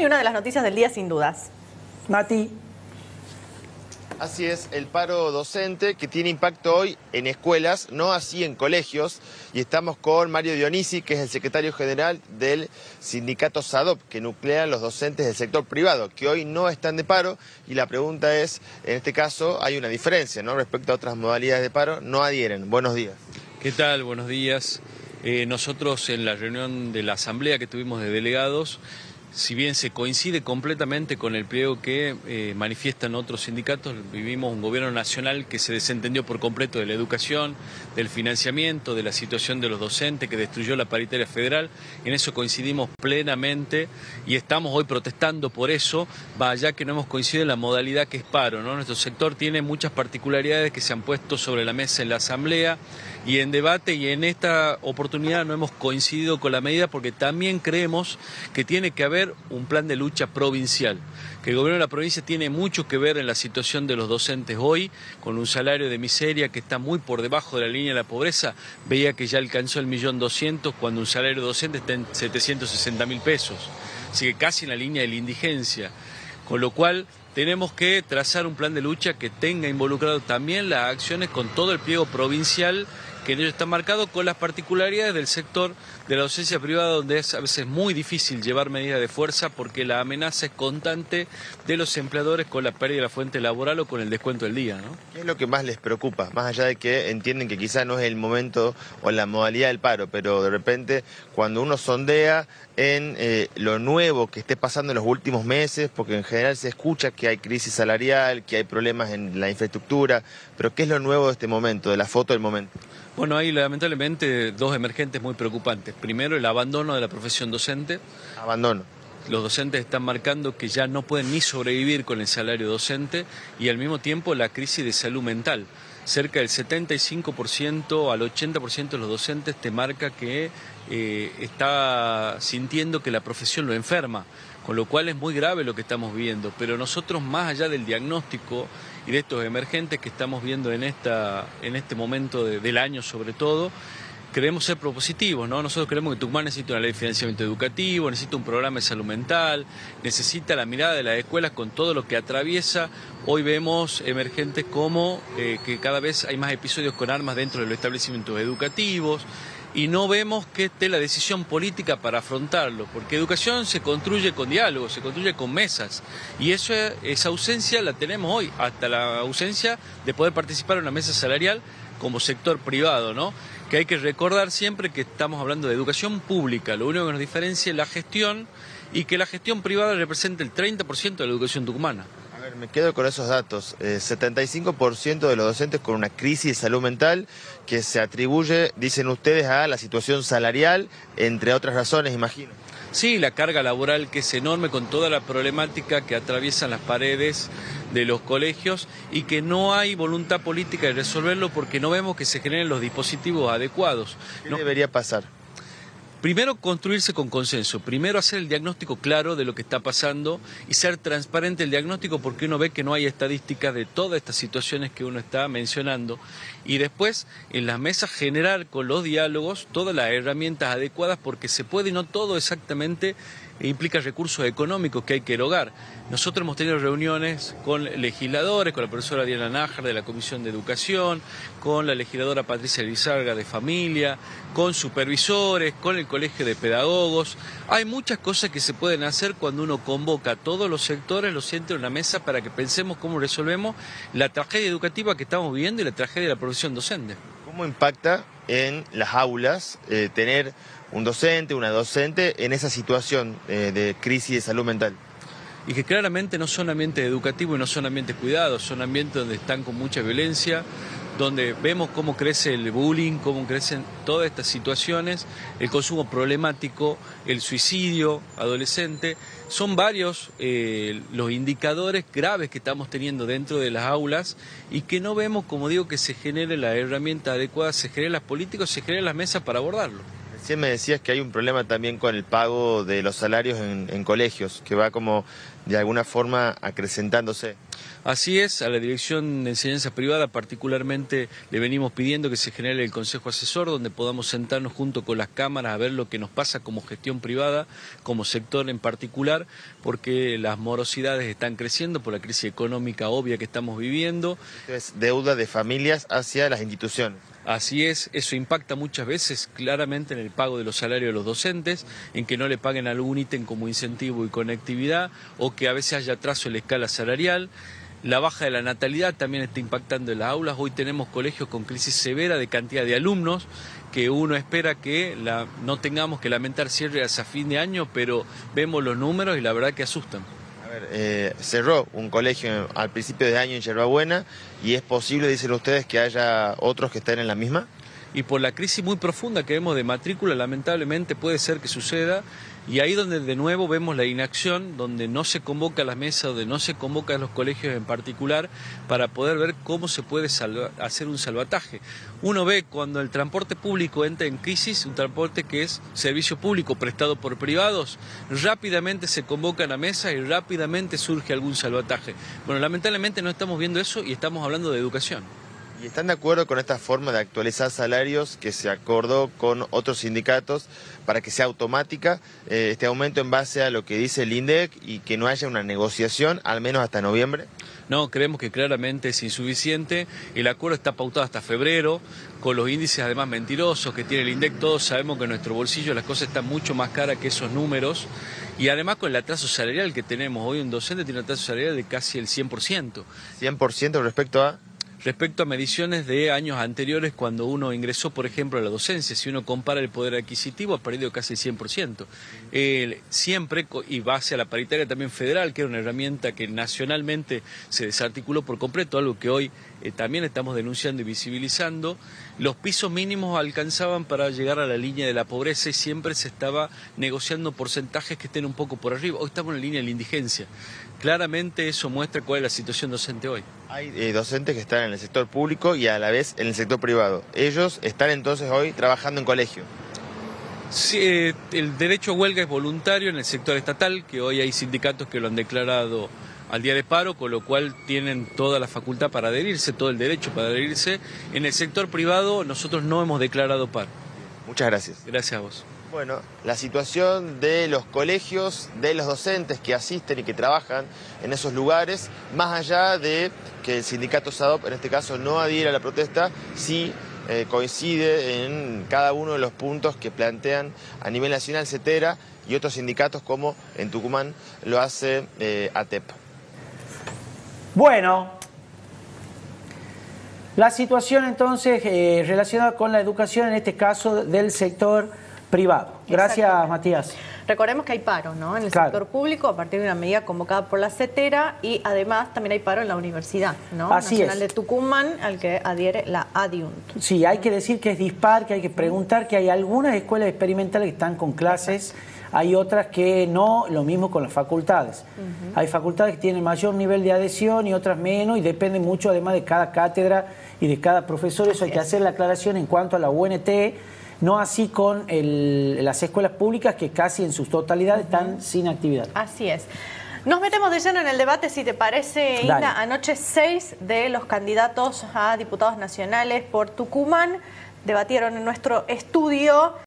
y una de las noticias del día sin dudas. Mati. Así es, el paro docente que tiene impacto hoy en escuelas, no así en colegios. Y estamos con Mario Dionisi, que es el secretario general del sindicato SADOP, que nuclea a los docentes del sector privado, que hoy no están de paro. Y la pregunta es, en este caso hay una diferencia, ¿no? Respecto a otras modalidades de paro, no adhieren. Buenos días. ¿Qué tal? Buenos días. Nosotros en la reunión de la asamblea que tuvimos de delegados, si bien se coincide completamente con el pliego que manifiestan otros sindicatos, vivimos un gobierno nacional que se desentendió por completo de la educación, del financiamiento, de la situación de los docentes, que destruyó la paritaria federal. En eso coincidimos plenamente y estamos hoy protestando por eso, ya que no hemos coincidido en la modalidad que es paro, ¿no? Nuestro sector tiene muchas particularidades que se han puesto sobre la mesa en la asamblea y en debate, y en esta oportunidad no hemos coincidido con la medida porque también creemos que tiene que haber un plan de lucha provincial, que el gobierno de la provincia tiene mucho que ver en la situación de los docentes hoy, con un salario de miseria que está muy por debajo de la línea de la pobreza. Veía que ya alcanzó el 1.200.000 cuando un salario docente está en 760.000 pesos, así que casi en la línea de la indigencia, con lo cual tenemos que trazar un plan de lucha que tenga involucrado también las acciones con todo el pliego provincial, que en ello está marcado con las particularidades del sector de la docencia privada, donde es a veces muy difícil llevar medidas de fuerza porque la amenaza es constante de los empleadores con la pérdida de la fuente laboral o con el descuento del día, ¿no? ¿Qué es lo que más les preocupa? Más allá de que entienden que quizá no es el momento o la modalidad del paro, pero de repente cuando uno sondea en lo nuevo que esté pasando en los últimos meses, porque en general se escucha que hay crisis salarial, que hay problemas en la infraestructura, pero ¿qué es lo nuevo de este momento, de la foto del momento? Bueno, hay lamentablemente dos emergentes muy preocupantes. Primero, el abandono de la profesión docente. Abandono. Los docentes están marcando que ya no pueden ni sobrevivir con el salario docente, y al mismo tiempo la crisis de salud mental. Cerca del 75% al 80% de los docentes te marca que está sintiendo que la profesión lo enferma, con lo cual es muy grave lo que estamos viendo. Pero nosotros, más allá del diagnóstico y de estos emergentes que estamos viendo en este momento del año sobre todo, queremos ser propositivos, ¿no? Nosotros creemos que Tucumán necesita una ley de financiamiento educativo, necesita un programa de salud mental, necesita la mirada de las escuelas con todo lo que atraviesa. Hoy vemos emergentes como que cada vez hay más episodios con armas dentro de los establecimientos educativos, y no vemos que esté la decisión política para afrontarlo, porque educación se construye con diálogo, se construye con mesas, y esa ausencia la tenemos hoy, hasta la ausencia de poder participar en una mesa salarial como sector privado, ¿no? Que hay que recordar siempre que estamos hablando de educación pública, lo único que nos diferencia es la gestión, y que la gestión privada representa el 30% de la educación tucumana. A ver, me quedo con esos datos. 75% de los docentes con una crisis de salud mental que se atribuye, dicen ustedes, a la situación salarial, entre otras razones, imagino. Sí, la carga laboral que es enorme con toda la problemática que atraviesan las paredes de los colegios, y que no hay voluntad política de resolverlo porque no vemos que se generen los dispositivos adecuados. ¿Qué debería pasar? Primero, construirse con consenso. Primero, hacer el diagnóstico claro de lo que está pasando y ser transparente el diagnóstico, porque uno ve que no hay estadísticas de todas estas situaciones que uno está mencionando. Y después, en las mesas, generar con los diálogos todas las herramientas adecuadas, porque se puede, y no todo exactamente implica recursos económicos que hay que erogar. Nosotros hemos tenido reuniones con legisladores, con la profesora Diana Nájar de la Comisión de Educación, con la legisladora Patricia Lizarga de Familia, con supervisores, con el Colegio de Pedagogos. Hay muchas cosas que se pueden hacer cuando uno convoca a todos los sectores, los sienta en una mesa para que pensemos cómo resolvemos la tragedia educativa que estamos viviendo y la tragedia de la profesión docente. ¿Cómo impacta en las aulas tener un docente, una docente en esa situación de crisis de salud mental? Y que claramente no son ambientes educativos y no son ambientes cuidados, son ambientes donde están con mucha violencia, donde vemos cómo crece el bullying, cómo crecen todas estas situaciones, el consumo problemático, el suicidio adolescente. Son varios los indicadores graves que estamos teniendo dentro de las aulas, y que no vemos, como digo, que se genere la herramienta adecuada, se generen las políticas, se generen las mesas para abordarlo. Recién me decías que hay un problema también con el pago de los salarios en colegios, que va como de alguna forma acrecentándose. Así es, a la Dirección de Enseñanza Privada particularmente le venimos pidiendo que se genere el Consejo Asesor, donde podamos sentarnos junto con las cámaras a ver lo que nos pasa como gestión privada, como sector en particular, porque las morosidades están creciendo por la crisis económica obvia que estamos viviendo. Es deuda de familias hacia las instituciones. Así es, eso impacta muchas veces claramente en el pago de los salarios de los docentes, en que no le paguen algún ítem como incentivo y conectividad, o que a veces haya atraso en la escala salarial. La baja de la natalidad también está impactando en las aulas. Hoy tenemos colegios con crisis severa de cantidad de alumnos, que uno espera que no tengamos que lamentar cierres a fin de año, pero vemos los números y la verdad que asustan. Cerró un colegio al principio de año en Yerbabuena y es posible, dicen ustedes, que haya otros que estén en la misma. Y por la crisis muy profunda que vemos de matrícula, lamentablemente puede ser que suceda, y ahí donde de nuevo vemos la inacción, donde no se convoca a las mesas, donde no se convoca a los colegios en particular, para poder ver cómo se puede hacer un salvataje. Uno ve cuando el transporte público entra en crisis, un transporte que es servicio público prestado por privados, rápidamente se convocan a mesas y rápidamente surge algún salvataje. Bueno, lamentablemente no estamos viendo eso y estamos hablando de educación. ¿Y están de acuerdo con esta forma de actualizar salarios que se acordó con otros sindicatos para que sea automática este aumento en base a lo que dice el INDEC y que no haya una negociación al menos hasta noviembre? No, creemos que claramente es insuficiente. El acuerdo está pautado hasta febrero, con los índices además mentirosos que tiene el INDEC. Todos sabemos que en nuestro bolsillo las cosas están mucho más caras que esos números. Y además con el atraso salarial que tenemos hoy, un docente tiene un atraso salarial de casi el 100%. ¿100% respecto a...? Respecto a mediciones de años anteriores, cuando uno ingresó, por ejemplo, a la docencia, si uno compara el poder adquisitivo, ha perdido casi el 100%. Siempre, y base a la paritaria también federal, que era una herramienta que nacionalmente se desarticuló por completo, algo que hoy también estamos denunciando y visibilizando, los pisos mínimos alcanzaban para llegar a la línea de la pobreza y siempre se estaba negociando porcentajes que estén un poco por arriba. Hoy estamos en la línea de la indigencia. Claramente eso muestra cuál es la situación docente hoy. Hay docentes que están en el sector público y a la vez en el sector privado. ¿Ellos están entonces hoy trabajando en colegio? Sí, el derecho a huelga es voluntario en el sector estatal, que hoy hay sindicatos que lo han declarado al día de paro, con lo cual tienen toda la facultad para adherirse, todo el derecho para adherirse. En el sector privado nosotros no hemos declarado paro. Muchas gracias. Gracias a vos. Bueno, la situación de los colegios, de los docentes que asisten y que trabajan en esos lugares, más allá de que el sindicato SADOP, en este caso, no adhiera a la protesta, sí coincide en cada uno de los puntos que plantean a nivel nacional CETERA y otros sindicatos como en Tucumán lo hace ATEP. Bueno, la situación entonces relacionada con la educación, en este caso del sector privado. Gracias, Matías. Recordemos que hay paro, ¿no? En el sector público a partir de una medida convocada por la CETERA y además también hay paro en la universidad, ¿no? Así Nacional es. de Tucumán, al que adhiere la ADIUNT. Sí, hay que decir que es dispar, que hay que preguntar, que hay algunas escuelas experimentales que están con clases, hay otras que no, lo mismo con las facultades. Hay facultades que tienen mayor nivel de adhesión y otras menos, y depende mucho además de cada cátedra y de cada profesor. Eso hay que hacer la aclaración en cuanto a la UNT, no así con las escuelas públicas que casi en su totalidad están sin actividad. Así es. Nos metemos de lleno en el debate, si te parece, Inda. Dale. Anoche 6 de los candidatos a diputados nacionales por Tucumán debatieron en nuestro estudio.